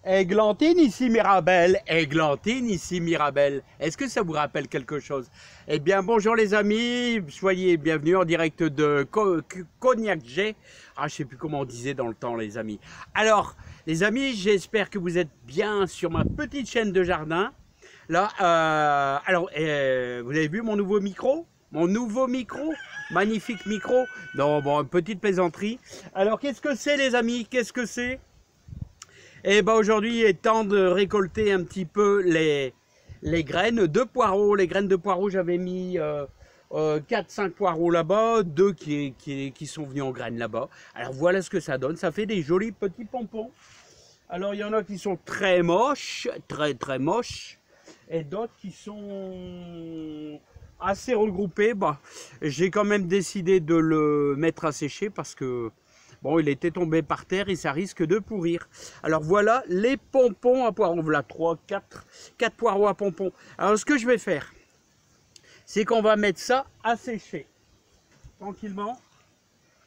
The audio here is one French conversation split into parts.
Églantine ici Mirabelle, Églantine ici Mirabelle. Est-ce que ça vous rappelle quelque chose? Eh bien bonjour les amis, soyez bienvenus en direct de Cognac G. Ah je sais plus comment on disait dans le temps les amis. Alors les amis, j'espère que vous êtes bien sur ma petite chaîne de jardin. Là, vous avez vu mon nouveau micro? Mon nouveau micro, magnifique micro. Non, bon, une petite plaisanterie. Alors, qu'est-ce que c'est, les amis? Qu'est-ce que c'est? Eh ben, aujourd'hui, il est temps de récolter un petit peu les graines de poireaux. Les graines de poireaux, j'avais mis 4-5 poireaux là-bas, 2 qui sont venus en graines là-bas. Alors, voilà ce que ça donne. Ça fait des jolis petits pompons. Alors, il y en a qui sont très moches, très moches, et d'autres qui sont assez regroupés. Bah, j'ai quand même décidé de le mettre à sécher parce que bon, il était tombé par terre et ça risque de pourrir. Alors voilà les pompons à poireaux. Voilà 4 poireaux à pompons. Alors ce que je vais faire, c'est qu'on va mettre ça à sécher tranquillement.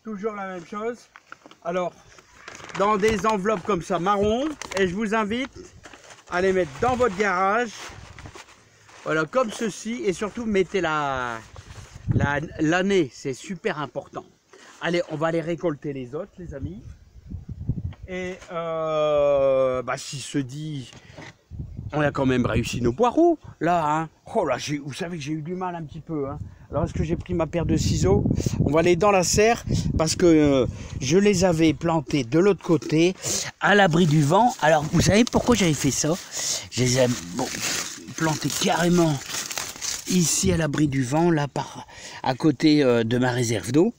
Toujours la même chose. Alors, dans des enveloppes comme ça marron, et je vous invite à les mettre dans votre garage. Voilà, comme ceci, et surtout mettez l'année, c'est super important. Allez, on va aller récolter les autres, les amis. Et si se dit, on a quand même réussi nos poireaux, là. Hein. Oh là, vous savez que j'ai eu du mal un petit peu. Hein. Alors, est-ce que j'ai pris ma paire de ciseaux? On va aller dans la serre, parce que je les avais plantés de l'autre côté, à l'abri du vent. Alors, vous savez pourquoi j'avais fait ça? Je les ai plantés carrément ici, à l'abri du vent, là, à côté de ma réserve d'eau.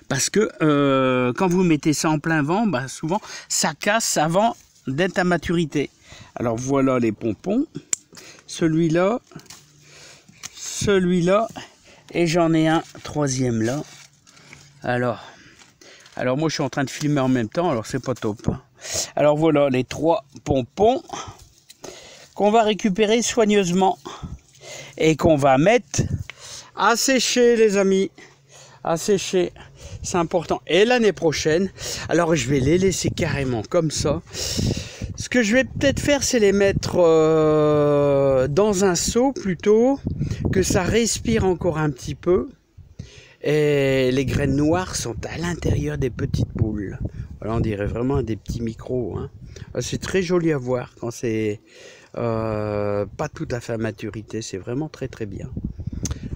Parce que quand vous mettez ça en plein vent, bah, souvent ça casse avant d'être à maturité. Alors voilà les pompons, celui-là, et j'en ai un troisième là. Alors moi je suis en train de filmer en même temps, alors c'est pas top. Alors voilà les 3 pompons qu'on va récupérer soigneusement et qu'on va mettre à sécher les amis. À sécher, c'est important. Et l'année prochaine, alors je vais les laisser carrément comme ça. Ce que je vais peut-être faire, c'est les mettre dans un seau plutôt, que ça respire encore un petit peu. Et les graines noires sont à l'intérieur des petites boules. Voilà, on dirait vraiment des petits micros. Hein. C'est très joli à voir quand c'est pas tout à fait à maturité. C'est vraiment très bien.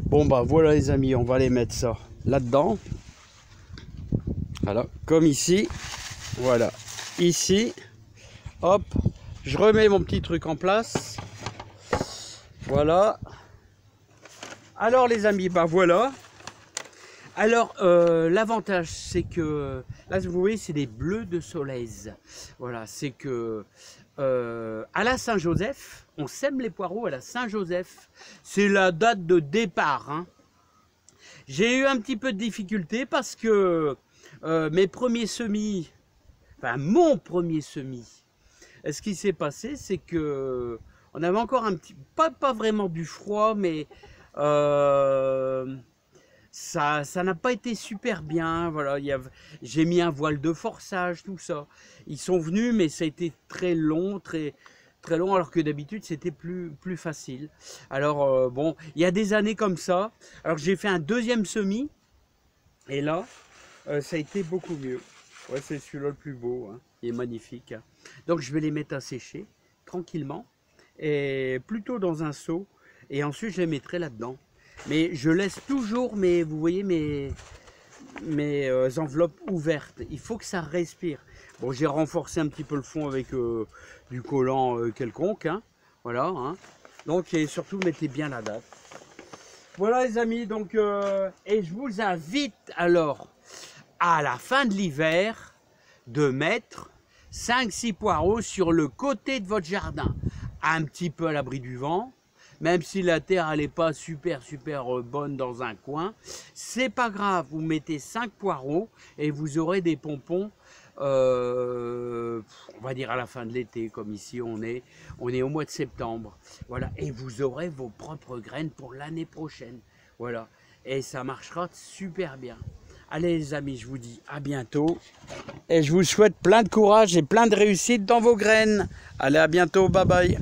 Bon bah voilà les amis, on va les mettre ça là-dedans. Voilà, comme ici. Voilà, ici. Hop, je remets mon petit truc en place. Voilà. Alors les amis, bah voilà. Alors l'avantage c'est que là vous voyez c'est des bleus de Solèze. Voilà, c'est que à la Saint-Joseph, on sème les poireaux à la Saint-Joseph. C'est la date de départ. Hein. J'ai eu un petit peu de difficulté parce que mes premiers semis, enfin mon premier semis, ce qui s'est passé, c'est que on avait encore un petit, pas vraiment du froid, mais ça n'a pas été super bien. Voilà, j'ai mis un voile de forçage, tout ça. Ils sont venus, mais ça a été très long, très long, alors que d'habitude c'était plus facile. Alors bon, il y a des années comme ça. Alors j'ai fait un deuxième semis, et là, ça a été beaucoup mieux. Ouais, c'est celui-là le plus beau, hein. Il est magnifique. Hein. Donc je vais les mettre à sécher tranquillement, et plutôt dans un seau, et ensuite je les mettrai là-dedans. Mais je laisse toujours vous voyez mes enveloppes ouvertes. Il faut que ça respire. Bon, j'ai renforcé un petit peu le fond avec du collant quelconque. Hein. Voilà. Hein. Donc, et surtout, mettez bien la date. Voilà les amis. Donc, et je vous invite alors, à la fin de l'hiver, de mettre 5-6 poireaux sur le côté de votre jardin. Un petit peu à l'abri du vent. Même si la terre n'est pas super bonne dans un coin, c'est pas grave, vous mettez 5 poireaux et vous aurez des pompons, on va dire à la fin de l'été, comme ici on est au mois de septembre. Voilà, et vous aurez vos propres graines pour l'année prochaine. Voilà, et ça marchera super bien. Allez les amis, je vous dis à bientôt. Et je vous souhaite plein de courage et plein de réussite dans vos graines. Allez, à bientôt, bye bye.